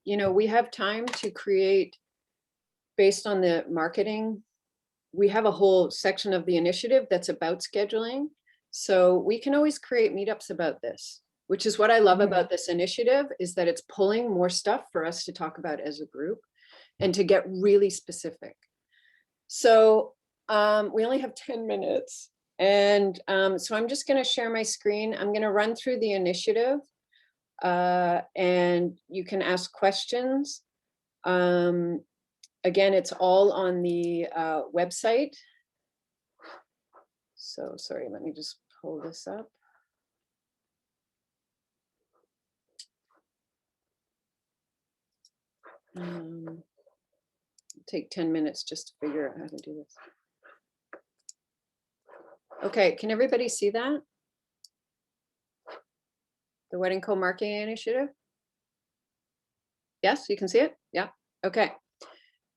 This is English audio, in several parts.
we have time to create based on the marketing. We have a whole section of the initiative that's about scheduling. So we can always create meetups about this, which is what I love about this initiative, is that it's pulling more stuff for us to talk about as a group and to get really specific. So we only have 10 minutes. And so I'm just going to share my screen. I'm going to run through the initiative and you can ask questions. Again, it's all on the website. So sorry, let me just pull this up. Take 10 minutes just to figure out how to do this. Okay, can everybody see that? The Wedding Co-Marketing Initiative? Yes, you can see it? Yeah, okay.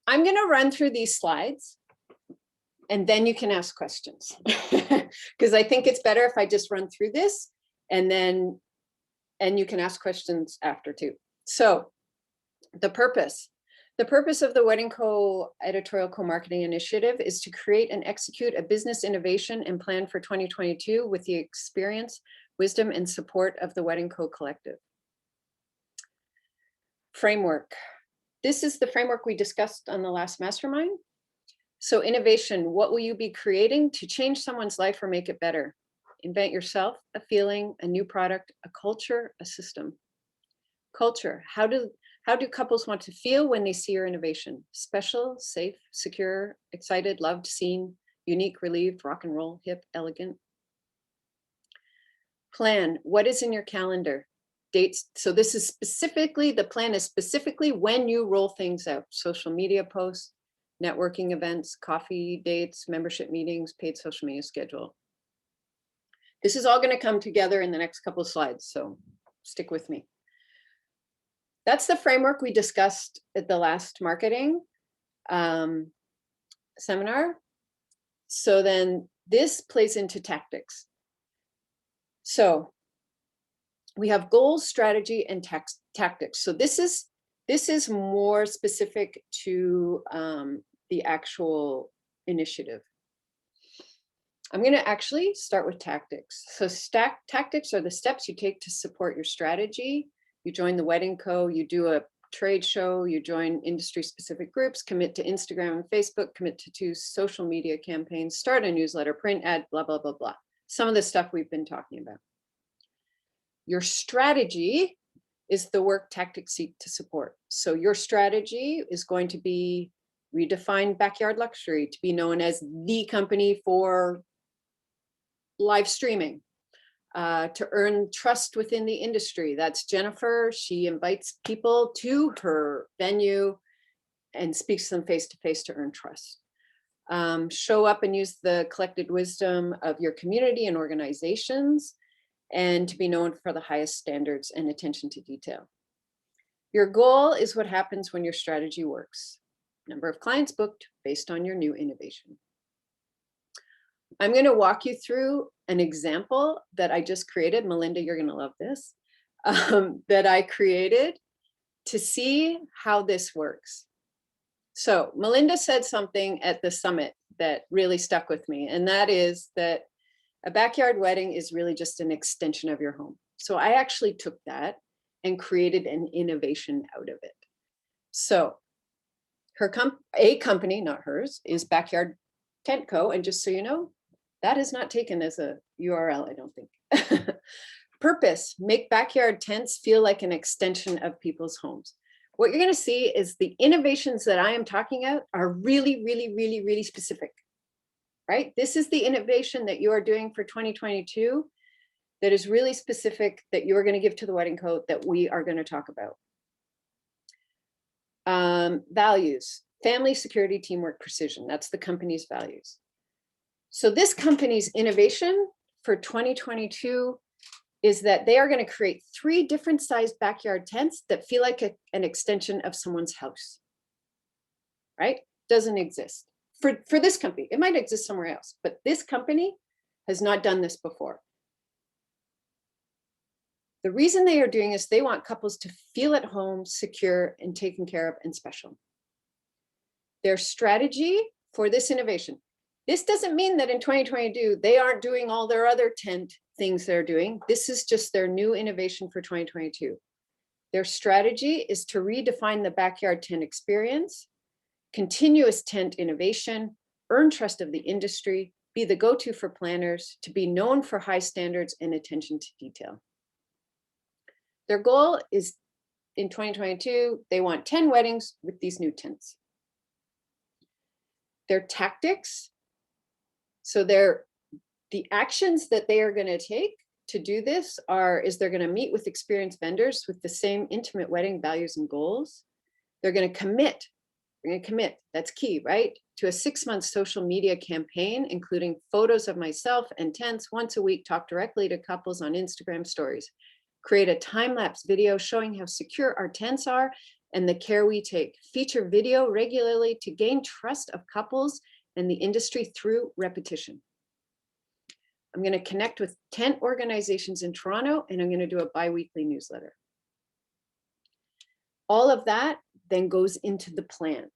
I'm gonna run through these slides and then you can ask questions. Because I think it's better if I just run through this and you can ask questions after too. So the purpose of the Wedding Co Editorial Co-Marketing Initiative is to create and execute a business innovation and plan for 2022 with the experience, wisdom, and support of the Wedding Co Collective. Framework. This is the framework we discussed on the last mastermind. So innovation, what will you be creating to change someone's life or make it better? Invent yourself, a feeling, a new product, a culture, a system. Culture, how do couples want to feel when they see your innovation? Special, safe, secure, excited, loved, seen, unique, relieved, rock and roll, hip, elegant. Plan, what is in your calendar? Dates, so this is specifically, the plan is specifically when you roll things out. Social media posts, networking events, coffee dates, membership meetings, paid social media schedule. This is all going to come together in the next couple of slides, so stick with me. That's the framework we discussed at the last marketing seminar. So then this plays into tactics. So we have goals, strategy, and tactics. So this is more specific to the actual initiative. I'm going to actually start with tactics. So tactics are the steps you take to support your strategy. You join the Wedding Co, you do a trade show, you join industry-specific groups, commit to Instagram and Facebook, commit to 2 social media campaigns, start a newsletter, print ad, blah, blah, blah, blah. Some of the stuff we've been talking about. Your strategy is the work tactics seek to support. So your strategy is going to be redefine backyard luxury to be known as the company for live streaming. To earn trust within the industry. That's Jennifer. She invites people to her venue and speaks to them face-to-face to earn trust. Show up and use the collected wisdom of your community and organizations, and to be known for the highest standards and attention to detail. Your goal is what happens when your strategy works. Number of clients booked based on your new innovation. I'm going to walk you through an example that I just created. Melinda, you're going to love this, that I created to see how this works. So Melinda said something at the summit that really stuck with me, and that is that a backyard wedding is really just an extension of your home. So I actually took that and created an innovation out of it. So a company, not hers, is Backyard Tent Co. And just so you know, that is not taken as a URL, I don't think. Purpose, make backyard tents feel like an extension of people's homes. What you're going to see is the innovations that I am talking about are really, really, really, really specific, right? This is the innovation that you are doing for 2022 that is really specific that you're going to give to the Wedding Co that we are going to talk about. Values, family, security, teamwork, precision. That's the company's values. So this company's innovation for 2022 is that they are going to create 3 different sized backyard tents that feel like an extension of someone's house, right? Doesn't exist for this company. It might exist somewhere else, but this company has not done this before. The reason they are doing this, they want couples to feel at home, secure, and taken care of and special. Their strategy for this innovation. This doesn't mean that in 2022, they aren't doing all their other tent things they're doing. This is just their new innovation for 2022. Their strategy is to redefine the backyard tent experience, continuous tent innovation, earn trust of the industry, be the go-to for planners, to be known for high standards and attention to detail. Their goal is in 2022, they want 10 weddings with these new tents. Their tactics, so the actions that they are going to take to do this is they're going to meet with experienced vendors with the same intimate wedding values and goals. They're going to commit. They're going to commit. That's key, right? To a 6-month social media campaign, including photos of myself and tents once a week, talk directly to couples on Instagram stories, create a time-lapse video showing how secure our tents are and the care we take, feature video regularly to gain trust of couples and the industry through repetition. I'm going to connect with tent organizations in Toronto, and I'm going to do a bi-weekly newsletter. All of that then goes into the plan.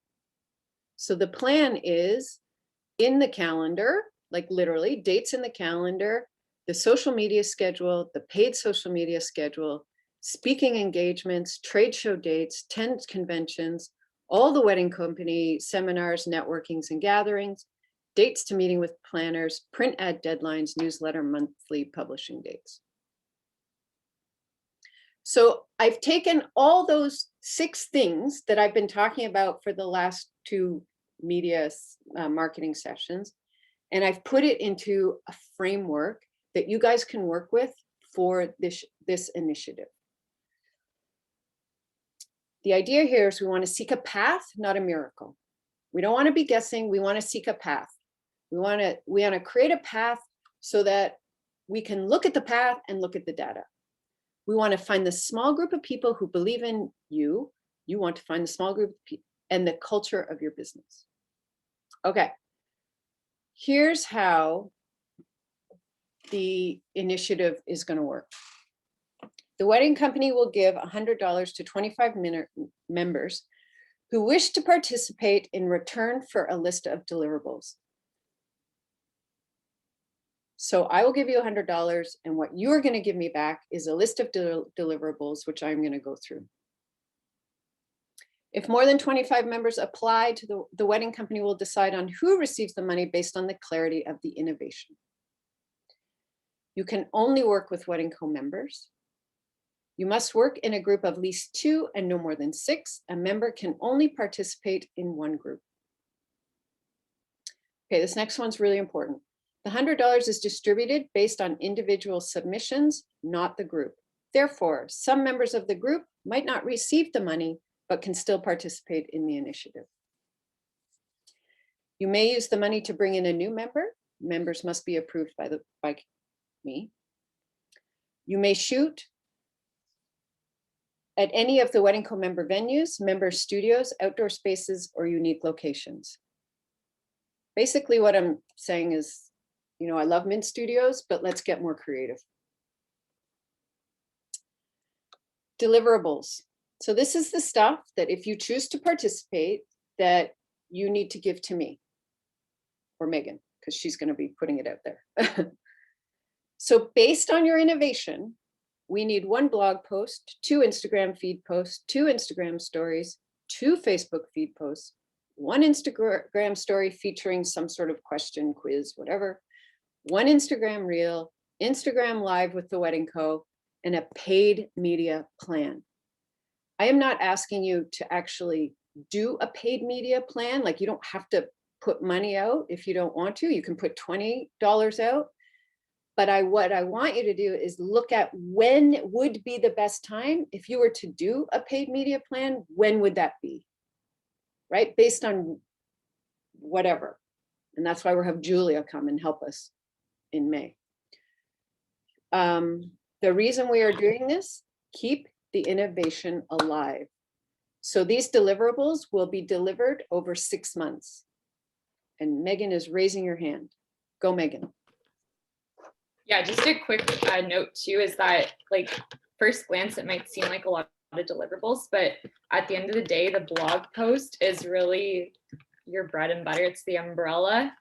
So the plan is in the calendar, like literally dates in the calendar, the social media schedule, the paid social media schedule, speaking engagements, trade show dates, tent conventions, all the wedding company seminars, networkings, and gatherings, dates to meeting with planners, print ad deadlines, newsletter, monthly publishing dates. So I've taken all those 6 things that I've been talking about for the last 2 media marketing sessions, and I've put it into a framework that you guys can work with for this initiative. The idea here is we want to seek a path, not a miracle. We don't want to be guessing. We want to seek a path. We want to create a path so that we can look at the path and look at the data. We want to find the small group of people who believe in you. You want to find the small group of people and the culture of your business. Okay. Here's how the initiative is going to work. The wedding company will give $100 to 25 members who wish to participate in return for a list of deliverables. So I will give you $100, and what you're going to give me back is a list of deliverables, which I'm going to go through. If more than 25 members apply to the wedding company will decide on who receives the money based on the clarity of the innovation. You can only work with Wedding Co members. You must work in a group of at least 2 and no more than 6. A member can only participate in 1 group. Okay, this next one's really important. The $100 is distributed based on individual submissions, not the group. Therefore, some members of the group might not receive the money, but can still participate in the initiative. You may use the money to bring in a new member. Members must be approved by me. You may shoot at any of the Wedding Co member venues, member studios, outdoor spaces, or unique locations. Basically what I'm saying is, I love Mint Studios, but let's get more creative. Deliverables. So this is the stuff that if you choose to participate, that you need to give to me or Megan, because she's going to be putting it out there. So based on your innovation, we need 1 blog post, 2 Instagram feed posts, 2 Instagram stories, 2 Facebook feed posts, 1 Instagram story featuring some sort of question, quiz, whatever, 1 Instagram reel, Instagram live with the Wedding Co, and a paid media plan. I am not asking you to actually do a paid media plan. Like, you don't have to put money out if you don't want to. You can put $20 out. But what I want you to do is look at when would be the best time. If you were to do a paid media plan, when would that be? Right? Based on whatever. And that's why we'll have Julia come and help us in May. The reason we are doing this, keep the innovation alive. So these deliverables will be delivered over 6 months. And Megan is raising her hand. Go, Megan. Yeah, just a quick note too is that, like, first glance, it might seem like a lot of deliverables, but at the end of the day, the blog post is really your bread and butter. It's the umbrella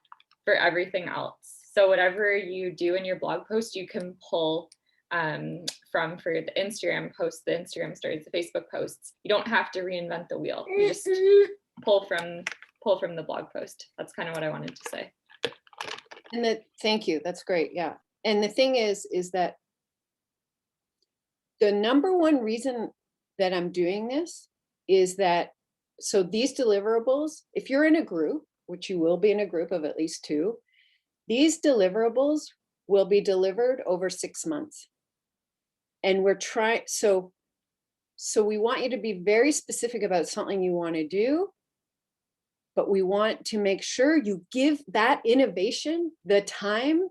for everything else. So whatever you do in your blog post, you can pull from for the Instagram posts, the Instagram stories, the Facebook posts. You don't have to reinvent the wheel. You just pull from the blog post. That's kind of what I wanted to say. And thank you. That's great. Yeah. And the thing is that the number one reason that I'm doing this is that, so these deliverables, if you're in a group, which you will be in a group of at least 2, these deliverables will be delivered over 6 months. And we're trying, so we want you to be very specific about something you want to do, but we want to make sure you give that innovation the time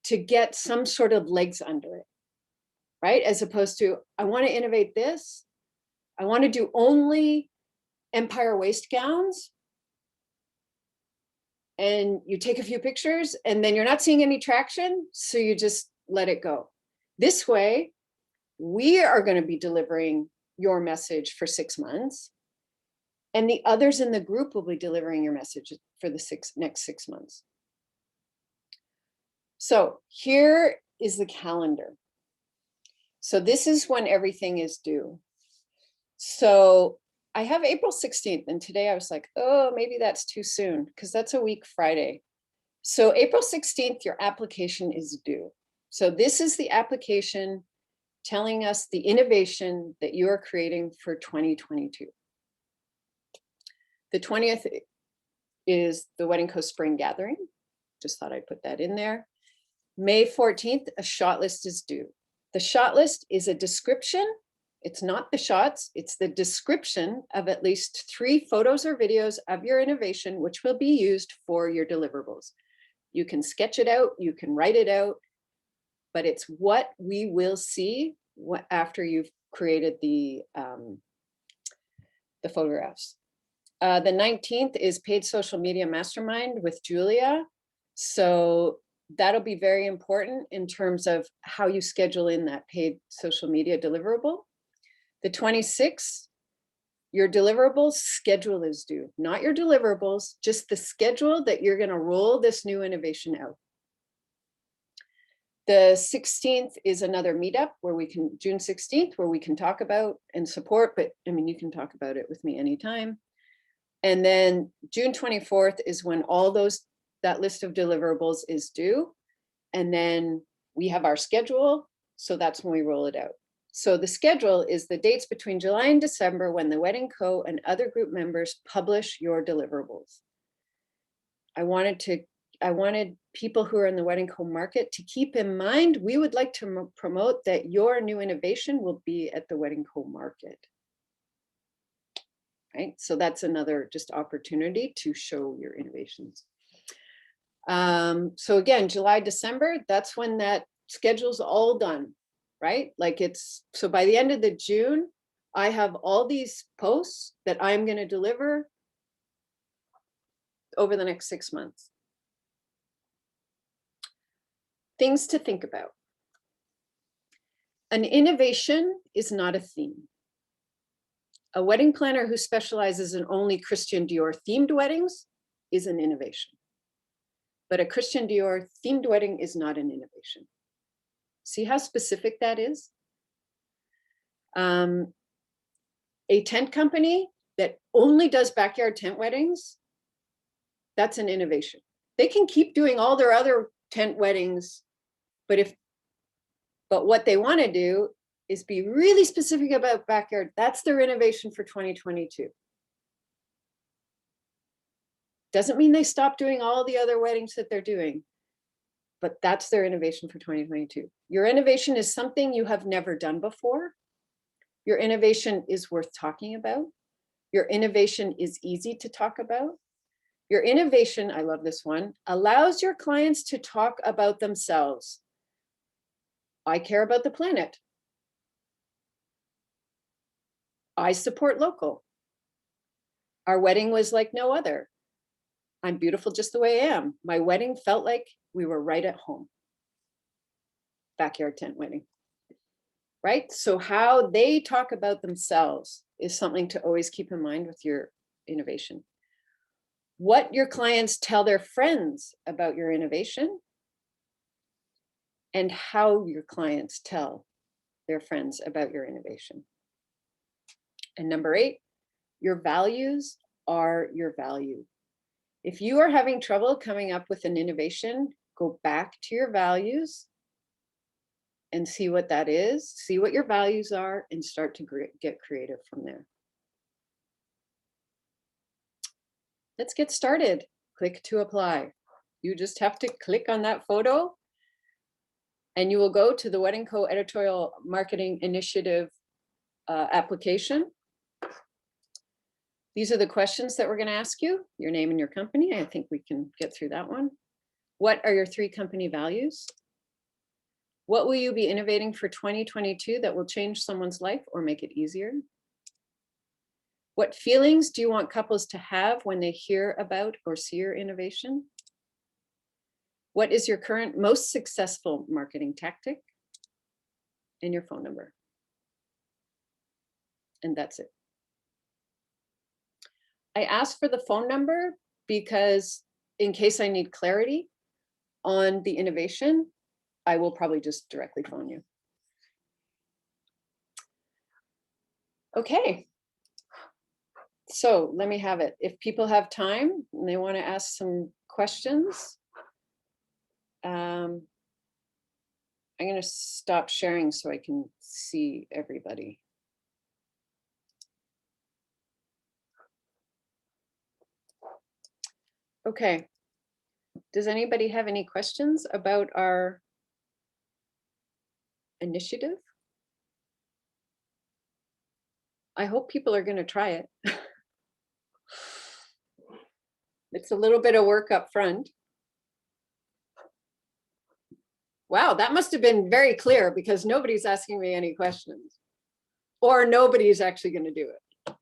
to get some sort of legs under it, right? As opposed to, I want to innovate this. I want to do only empire waist gowns. And you take a few pictures and then you're not seeing any traction. So you just let it go. This way, we are going to be delivering your message for 6 months. And the others in the group will be delivering your message for the next 6 months. So here is the calendar. So this is when everything is due. So I have April 16th, and today I was like, oh, maybe that's too soon, because that's a week Friday. So April 16th, your application is due. So this is the application telling us the innovation that you are creating for 2022. The 20th is the Wedding Co Spring Gathering. Just thought I'd put that in there. May 14th, a shot list is due. The shot list is a description. It's not the shots, it's the description of at least 3 photos or videos of your innovation, which will be used for your deliverables. You can sketch it out, you can write it out, but it's what we will see after you've created the photographs. The 19th is paid social media mastermind with Julia. So that'll be very important in terms of how you schedule in that paid social media deliverable. The 26th, your deliverables schedule is due, not your deliverables, just the schedule that you're going to roll this new innovation out. The 16th is another meetup where we can, June 16th, where we can talk about and support, but I mean, you can talk about it with me anytime. And then June 24th is when all that list of deliverables is due. And then we have our schedule. So that's when we roll it out. So the schedule is the dates between July and December when the Wedding Co and other group members publish your deliverables. I wanted people who are in the Wedding Co market to keep in mind, we would like to promote that your new innovation will be at the Wedding Co market. Right? So that's another just opportunity to show your innovations. So again, July, December, that's when that schedule's all done, right? Like so by the end of the June, I have all these posts that I'm going to deliver over the next 6 months. Things to think about. An innovation is not a theme. A wedding planner who specializes in only Christian Dior themed weddings is an innovation. But a Christian Dior themed wedding is not an innovation. See how specific that is? A tent company that only does backyard tent weddings, that's an innovation. They can keep doing all their other tent weddings, but what they want to do is be really specific about backyard. That's their innovation for 2022. Doesn't mean they stop doing all the other weddings that they're doing, but that's their innovation for 2022. Your innovation is something you have never done before. Your innovation is worth talking about. Your innovation is easy to talk about. Your innovation, I love this one, allows your clients to talk about themselves. I care about the planet. I support local. Our wedding was like no other. I'm beautiful just the way I am. My wedding felt like we were right at home. Backyard tent wedding. right? So how they talk about themselves is something to always keep in mind with your innovation. What your clients tell their friends about your innovation, and how your clients tell their friends about your innovation. And number 8, your values are your value. If you are having trouble coming up with an innovation, go back to your values and see what that is, see what your values are, and start to get creative from there. Let's get started. Click to apply. You just have to click on that photo and you will go to the Wedding Co. Editorial Marketing Initiative application. These are the questions that we're going to ask you, your name and your company. I think we can get through that one. What are your 3 company values? What will you be innovating for 2022 that will change someone's life or make it easier? What feelings do you want couples to have when they hear about or see your innovation? What is your current most successful marketing tactic? And your phone number. And that's it. I asked for the phone number because in case I need clarity on the innovation, I will probably just directly phone you. Okay. So let me have it. If people have time and they want to ask some questions, I'm going to stop sharing so I can see everybody. Okay. Does anybody have any questions about our initiative? I hope people are going to try it. It's a little bit of work up front. Wow, that must have been very clear because nobody's asking me any questions. Or nobody's actually going to do it.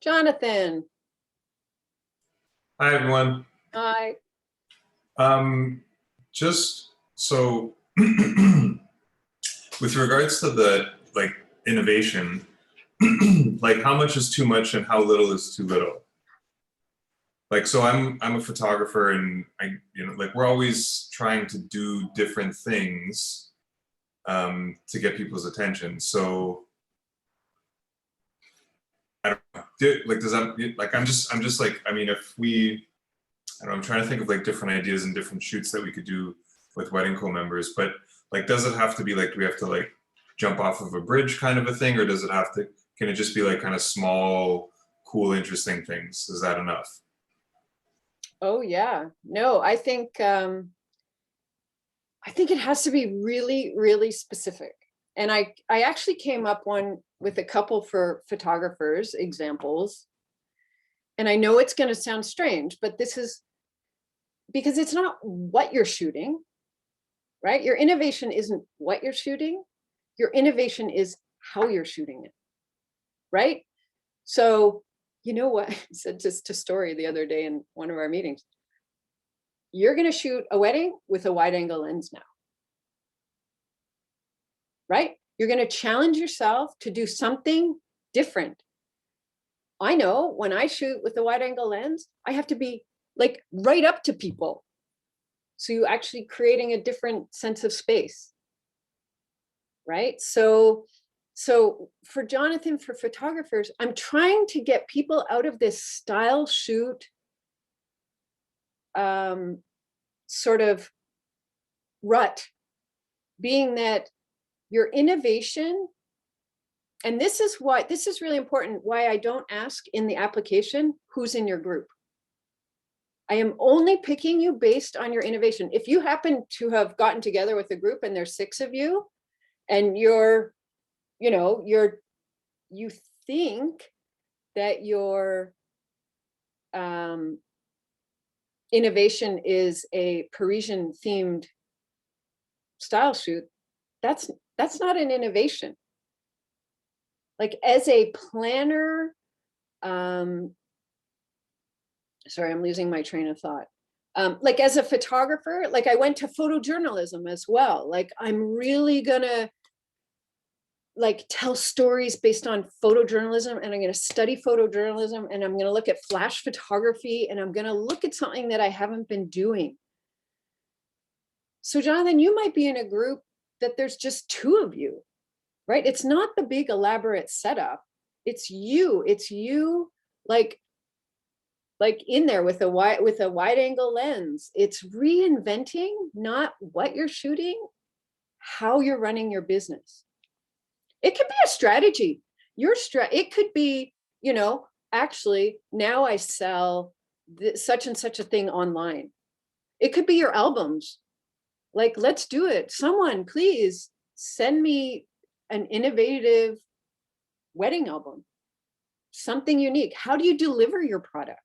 Jonathan. Hi, everyone. Hi. Just so with regards to the innovation, like how much is too much and how little is too little? Like, so I'm a photographer and we're always trying to do different things to get people's attention. So I don't know, does that, if we, I don't know, I'm trying to think of different ideas and different shoots that we could do with Wedding Co members, but does it have to be do we have to jump off of a bridge kind of a thing, or does it have to, can it just be kind of small, cool, interesting things? Is that enough? Oh yeah, no, I think it has to be really, really specific. And I actually came up with a couple for photographers examples. And I know it's going to sound strange, but this is because it's not what you're shooting, right? Your innovation isn't what you're shooting. Your innovation is how you're shooting it, right? So, you know what I said just to Story the other day in one of our meetings? You're going to shoot a wedding with a wide angle lens now, right? You're going to challenge yourself to do something different. I know when I shoot with a wide angle lens, I have to be right up to people. So you're actually creating a different sense of space, right? So for Jonathan, for photographers, I'm trying to get people out of this style shoot sort of rut, being that your innovation, and this is really important, why I don't ask in the application who's in your group. I am only picking you based on your innovation. If you happen to have gotten together with a group and there's 6 of you, and you think that your innovation is a Parisian themed style shoot, that's not an innovation. As a planner, sorry, I'm losing my train of thought. Like as a photographer, like I went to photojournalism as well. Like I'm really gonna like tell stories based on photojournalism, and I'm going to study photojournalism, and I'm going to look at flash photography, and I'm going to look at something that I haven't been doing. So Jonathan, you might be in a group that there's just 2 of you, right? It's not the big elaborate setup. It's you like in there with a wide angle lens. It's reinventing not what you're shooting, how you're running your business. It could be a strategy. It could be, you know, actually now I sell such and such a thing online. It could be your albums. Like, let's do it. Someone please send me an innovative wedding album, something unique. How do you deliver your product?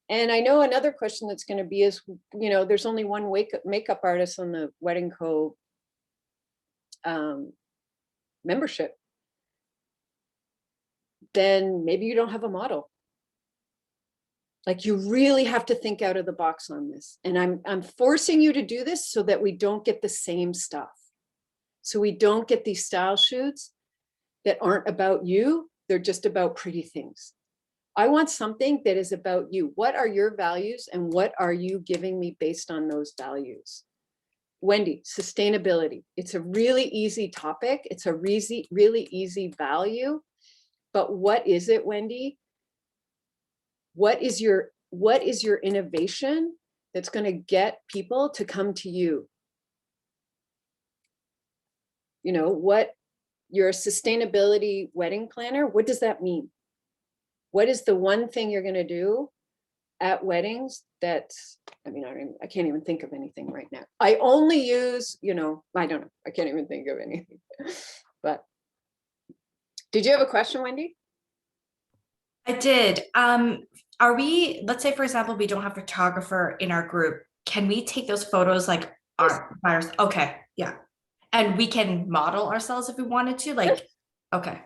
And I know another question that's going to be is, you know, there's only one makeup artist on the Wedding Co. Membership. Then maybe you don't have a model. Like you really have to think out of the box on this. And I'm forcing you to do this so that we don't get the same stuff. So we don't get these style shoots that aren't about you. They're just about pretty things. I want something that is about you. What are your values and what are you giving me based on those values? Wendy, sustainability. It's a really easy topic. It's a really easy value. But what is it, Wendy? What is your innovation that's going to get people to come to you? You know, what you're a sustainability wedding planner. What does that mean? What is the one thing you're going to do at weddings that's, I mean, I can't even think of anything right now. I only use, you know, I don't know. I can't even think of anything. But did you have a question, Wendy? I did. Are we, let's say, for example, we don't have a photographer in our group. Can we take those photos like ours? Okay. Yeah. And we can model ourselves if we wanted to, like, okay.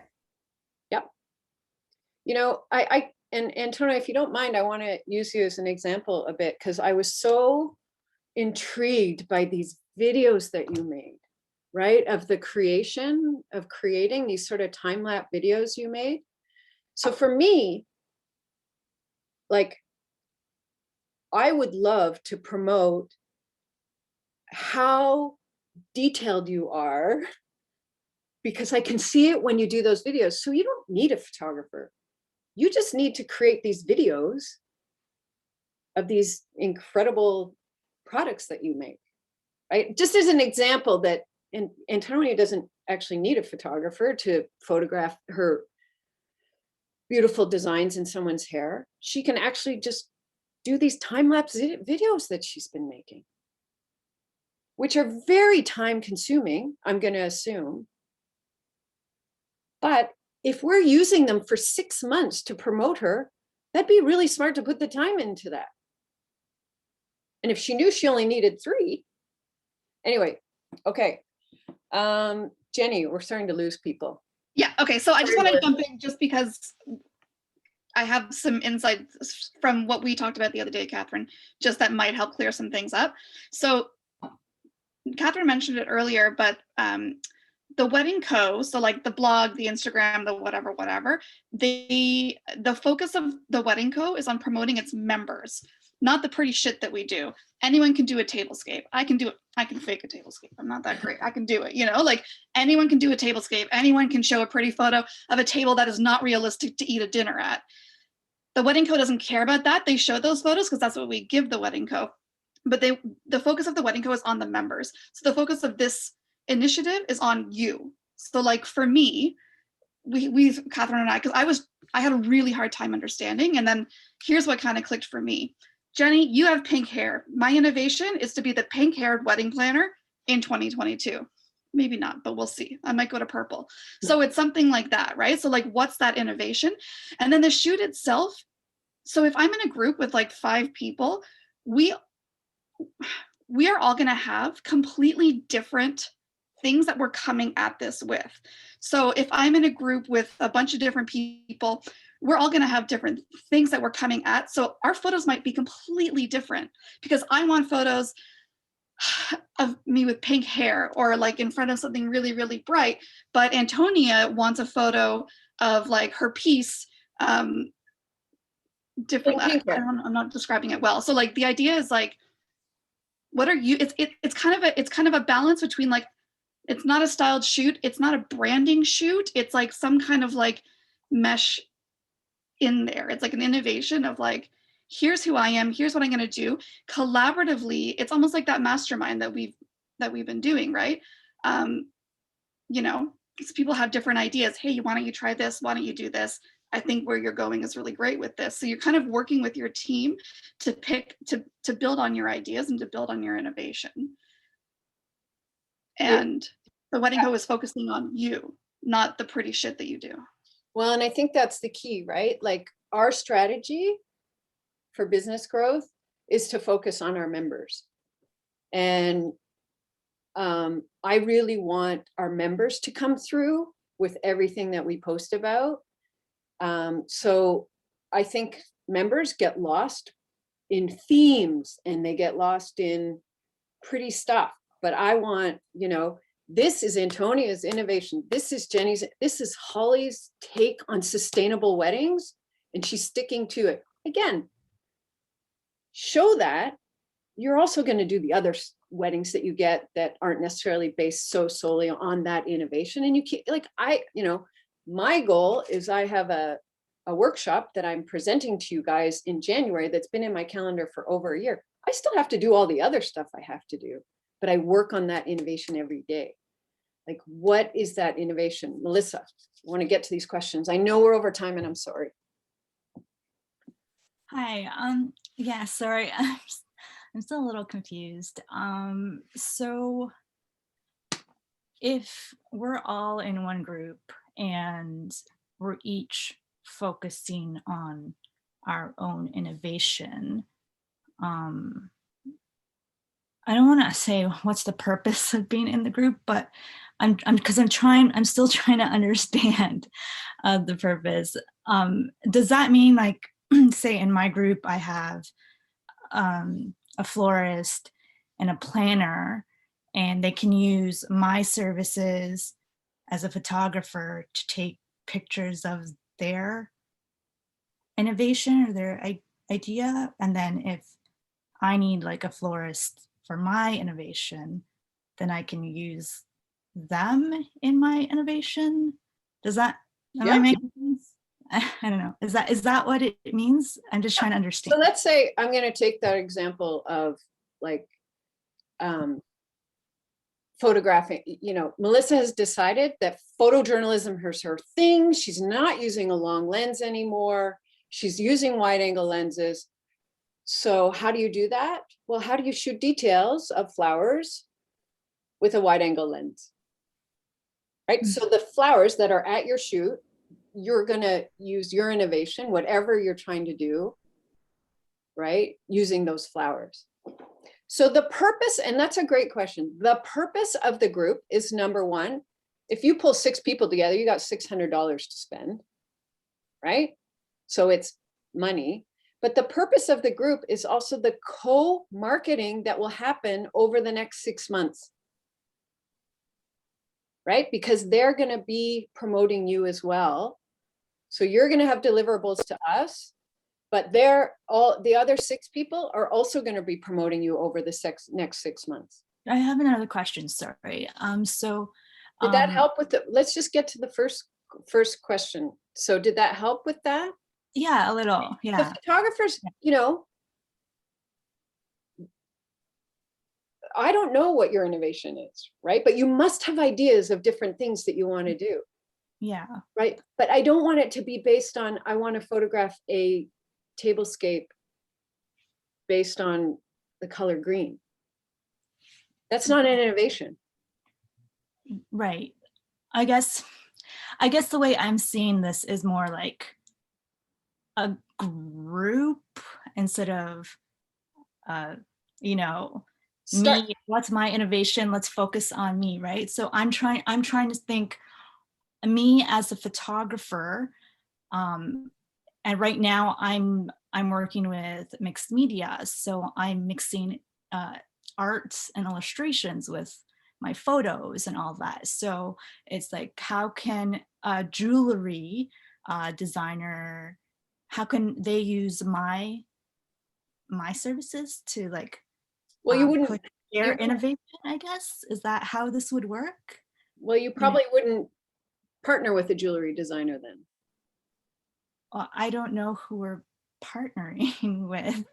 Yep. You know, and Antonio, if you don't mind, I want to use you as an example a bit, because I was so intrigued by these videos that you made, right? Of the creating these sort of time-lapse videos you made. So for me, like, I would love to promote how detailed you are, because I can see it when you do those videos. So you don't need a photographer. You just need to create these videos of these incredible products that you make, right? Just as an example that Antonia doesn't actually need a photographer to photograph her beautiful designs in someone's hair. She can actually just do these time-lapse videos that she's been making, which are very time consuming, I'm going to assume. But if we're using them for 6 months to promote her, that'd be really smart to put the time into that. And if she knew she only needed 3, anyway, okay. Jenny, we're starting to lose people. Yeah, okay, so I just want to jump in just because I have some insights from what we talked about the other day, Catherine, just that might help clear some things up. So Catherine mentioned it earlier, but the Wedding Co., so like the blog, the Instagram, the whatever, the focus of the Wedding Co. is on promoting its members, not the pretty shit that we do. Anyone can do a tablescape. I can do it. I can fake a tablescape. I'm not that great. I can do it, you know, like anyone can do a tablescape. Anyone can show a pretty photo of a table that is not realistic to eat a dinner at. The Wedding Co. doesn't care about that. They show those photos because that's what we give the Wedding Co. But the focus of the Wedding Co. is on the members. So the focus of this initiative is on you. So like for me, we Catherine and I, because I had a really hard time understanding. And then here's what kind of clicked for me. Jenny, you have pink hair. My innovation is to be the pink-haired wedding planner in 2022. Maybe not, but we'll see. I might go to purple. So it's something like that, right? So like, what's that innovation? And then the shoot itself. So if I'm in a group with like 5 people, we are all going to have completely different things that we're coming at this with. So if I'm in a group with a bunch of different people, we're all going to have different things that we're coming at. So our photos might be completely different because I want photos of me with pink hair or like in front of something really, really bright. But Antonia wants a photo of like her piece different. I'm not describing it well. So like the idea is like, what are you, it's kind of a balance between like, it's not a styled shoot. It's not a branding shoot. It's like some kind of like mesh in there. It's like an innovation of like, here's who I am, here's what I'm going to do collaboratively. It's almost like that mastermind that we've been doing, right? You know, because people have different ideas. Hey, why don't you try this? Why don't you do this? I think where you're going is really great with this. So you're kind of working with your team to pick, to build on your ideas and to build on your innovation. And the Wedding Co is focusing on you, not the pretty shit that you do. Well, and I think that's the key, right? Like our strategy for business growth is to focus on our members. And I really want our members to come through with everything that we post about. So I think members get lost in themes and they get lost in pretty stuff. But I want, you know, this is Antonia's innovation. This is Jenny's, this is Holly's take on sustainable weddings, and she's sticking to it. Again, show that. You're also going to do the other weddings that you get that aren't necessarily based so solely on that innovation. And you can't, like, you know, my goal is I have a workshop that I'm presenting to you guys in January that's been in my calendar for over a year. I still have to do all the other stuff I have to do, but I work on that innovation every day. Like, what is that innovation? Melissa, I want to get to these questions. I know we're over time and I'm sorry. Hi, yeah, sorry, I'm still a little confused. So if we're all in one group and we're each focusing on our own innovation, I don't want to say what's the purpose of being in the group, but I'm still trying to understand the purpose. Does that mean, like, say in my group, I have a florist and a planner, and they can use my services as a photographer to take pictures of their innovation or their idea? And then if I need like a florist for my innovation, then I can use them in my innovation. Does that, am I making sense? I don't know. Is that what it means? I'm just trying to understand. So let's say I'm going to take that example of like photographing. You know, Melissa has decided that photojournalism is her thing. She's not using a long lens anymore. She's using wide angle lenses. So how do you do that? Well, how do you shoot details of flowers with a wide angle lens? Right. So the flowers that are at your shoot, you're going to use your innovation, whatever you're trying to do, right? Using those flowers. So the purpose, and that's a great question. The purpose of the group is, number one, if you pull 6 people together, you got $600 to spend, right? So it's money. But the purpose of the group is also the co-marketing that will happen over the next 6 months. Right? Because they're going to be promoting you as well. So you're going to have deliverables to us, but the other 6 people are also going to be promoting you over the next 6 months. I have another question, sorry. Did that help with let's just get to the first question. So did that help with that? Yeah, a little, yeah. The photographers, you know, I don't know what your innovation is, right? But you must have ideas of different things that you want to do. Yeah. Right. But I don't want it to be based on, I want to photograph a tablescape based on the color green. That's not an innovation. Right. I guess the way I'm seeing this is more like a group instead of, you know, me, what's my innovation? Let's focus on me, right? So I'm trying to think, me as a photographer, and right now I'm working with mixed media, so I'm mixing arts and illustrations with my photos and all that. So it's like, how can a jewelry designer, how can they use my services to like Well, you wouldn't, push their you- innovation, I guess? Is that how this would work? well, you probably wouldn't partner with a jewelry designer then. Well, I don't know who we're partnering with.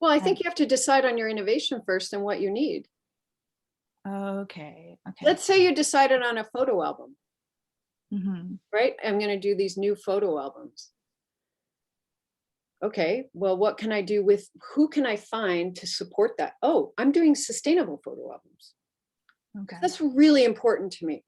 Well, I think you have to decide on your innovation first and what you need. Okay. Let's say you decided on a photo album, Mhm. right? I'm going to do these new photo albums. Okay, well, what can I do with, who can I find to support that? Oh, I'm doing sustainable photo albums. Okay. That's really important to me.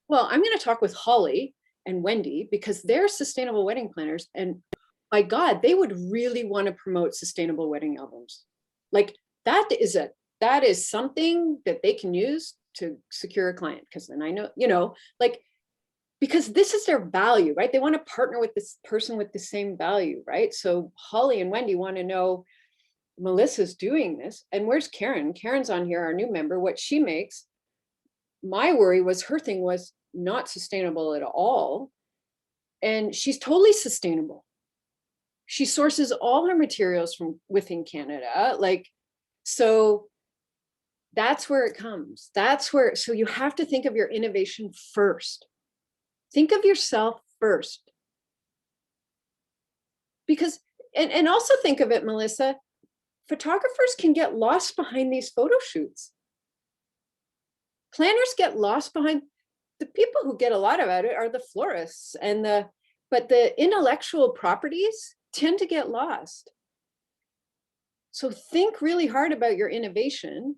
Well, I'm going to talk with Holly and Wendy because they're sustainable wedding planners. And by God, they would really want to promote sustainable wedding albums. Like that is something that they can use to secure a client. Because then I know, like, because this is their value, right? They want to partner with this person with the same value, right? So Holly and Wendy want to know Melissa's doing this. And where's Karen? Karen's on here, our new member, what she makes. My worry was her thing was not sustainable at all. And she's totally sustainable. She sources all her materials from within Canada. Like, so that's where it comes. So you have to think of your innovation first. Think of yourself first. Because, and also think of it, Melissa, photographers can get lost behind these photo shoots. Planners get lost behind, the people who get a lot about it are the florists but the intellectual properties tend to get lost. So think really hard about your innovation.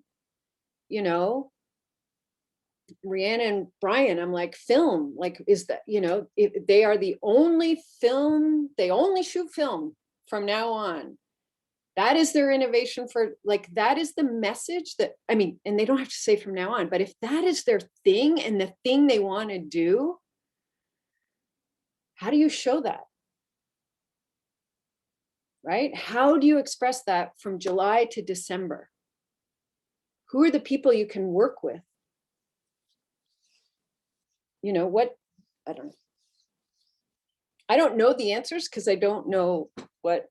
Rihanna and Brian, I'm like, film, like, is that, if they are the only film, they only shoot film from now on. That is their innovation for, like, that is the message that, I mean, and they don't have to say from now on, but if that is their thing and the thing they want to do, how do you show that? Right? How do you express that from July to December? Who are the people you can work with? What, I don't know. I don't know the answers because I don't know what,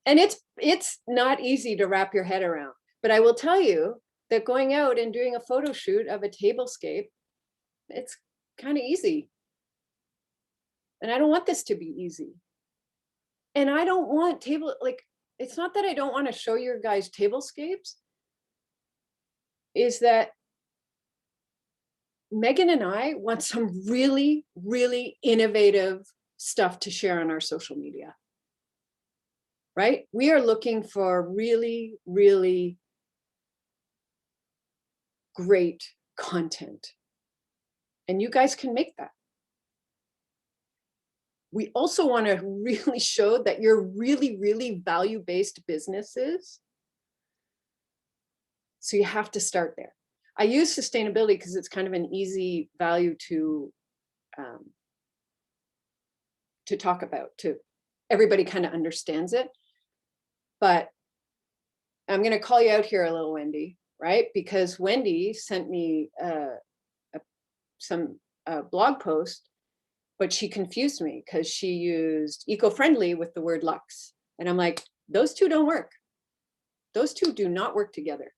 and it's not easy to wrap your head around, but I will tell you that going out and doing a photo shoot of a tablescape, it's kind of easy. And I don't want this to be easy. And I don't want it's not that I don't want to show your guys tablescapes, is that Megan and I want some really, really innovative stuff to share on our social media. Right? We are looking for really, really great content. And you guys can make that. We also want to really show that you're really, really value-based businesses. So you have to start there. I use sustainability because it's kind of an easy value to talk about, everybody kind of understands it. But I'm going to call you out here a little, Wendy, right? Because Wendy sent me some blog post, but she confused me because she used eco-friendly with the word luxe. And I'm like, those two don't work. Those two do not work together.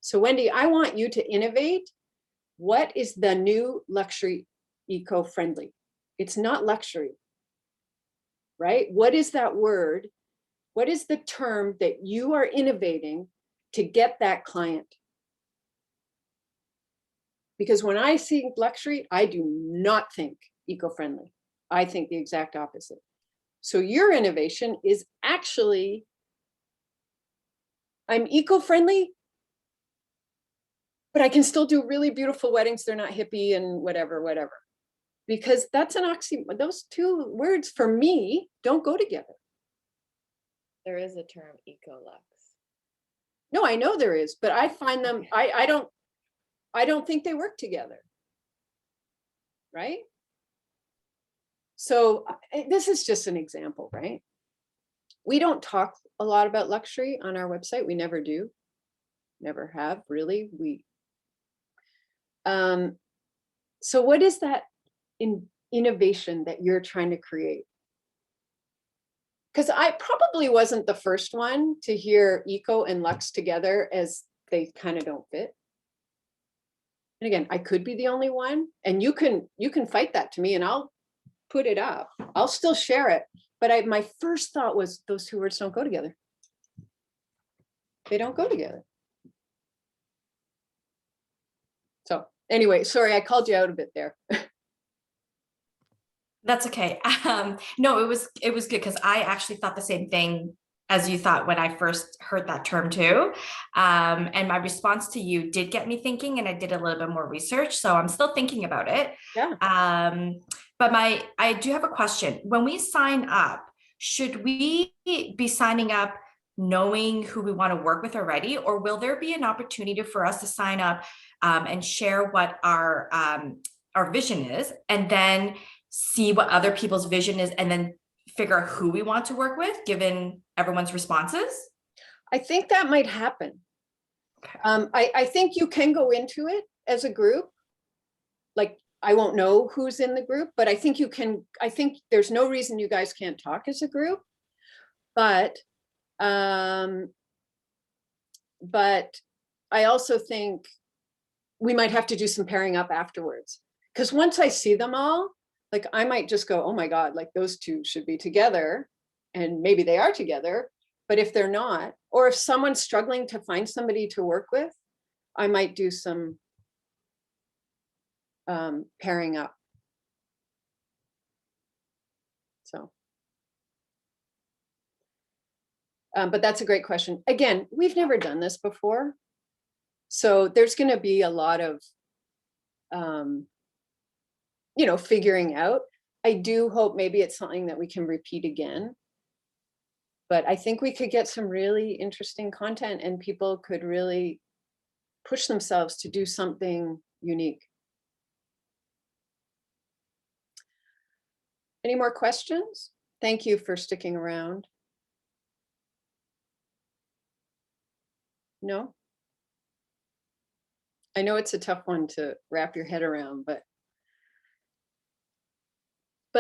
So Wendy, I want you to innovate. What is the new luxury eco-friendly? It's not luxury, right? What is that word? What is the term that you are innovating to get that client? Because when I see luxury, I do not think eco-friendly. I think the exact opposite. So your innovation is actually, I'm eco-friendly, but I can still do really beautiful weddings. They're not hippie and whatever. Because that's an oxymoron. Those two words for me don't go together. There is a term eco-lux. No, I know there is, but I find them, I don't think they work together. Right? So this is just an example, right? We don't talk a lot about luxury on our website. We never do. Never have, really. So what is that innovation that you're trying to create? Because I probably wasn't the first one to hear eco and lux together, as they kind of don't fit. And again, I could be the only one, and you can fight that to me and I'll put it up. I'll still share it. But my first thought was those two words don't go together. They don't go together. So anyway, sorry, I called you out a bit there. That's okay. No, it was good because I actually thought the same thing as you thought when I first heard that term too. And my response to you did get me thinking, and I did a little bit more research. So I'm still thinking about it. Yeah. But I do have a question. When we sign up, should we be signing up knowing who we want to work with already, or will there be an opportunity for us to sign up and share what our vision is, and then see what other people's vision is, and then figure out who we want to work with given everyone's responses? I think that might happen. Okay. I think you can go into it as a group. Like, I won't know who's in the group, but I think you can. I think there's no reason you guys can't talk as a group. But I also think we might have to do some pairing up afterwards. Because once I see them all, like, I might just go, oh my God, like those two should be together. And maybe they are together. But if they're not, or if someone's struggling to find somebody to work with, I might do some pairing up. So. But that's a great question. Again, we've never done this before. So there's going to be a lot of, figuring out. I do hope maybe it's something that we can repeat again. But I think we could get some really interesting content, and people could really push themselves to do something unique. Any more questions? Thank you for sticking around. No? I know it's a tough one to wrap your head around, but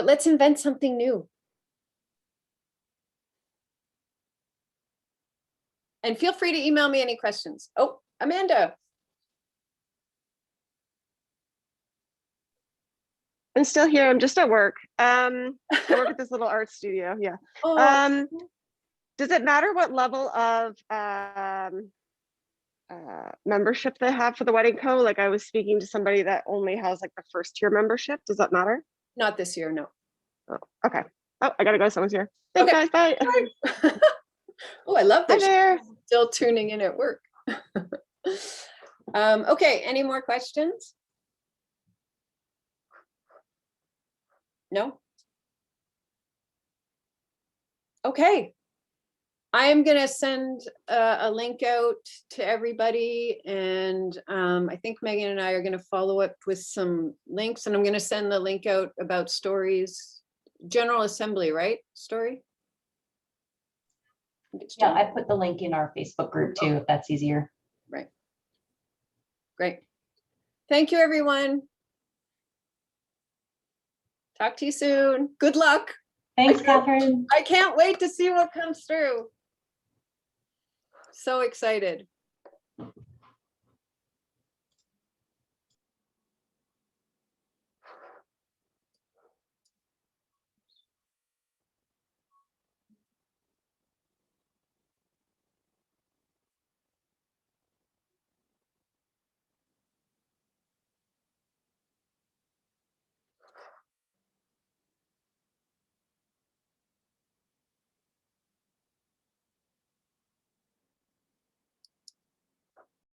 let's invent something new. And feel free to email me any questions. Oh, Amanda. I'm still here. I'm just at work. I work at this little art studio. Yeah. Oh. Does it matter what level of membership they have for the Wedding Co? Like, I was speaking to somebody that only has like the first tier membership. Does that matter? Not this year, no. Oh, okay. Oh, I gotta go. Someone's here. Thanks, Okay. guys. Bye. Oh, I love Hi that. there. She's still tuning in at work. Okay, any more questions? No? Okay. I am going to send a link out to everybody, and I think Megan and I are going to follow up with some links, and I'm going to send the link out about stories, General Assembly, right? Story? Yeah, I put the link in our Facebook group too, if that's easier. Right. Great. Thank you, everyone. Talk to you soon. Good luck. Thanks, Catherine. I can't wait to see what comes through. So excited.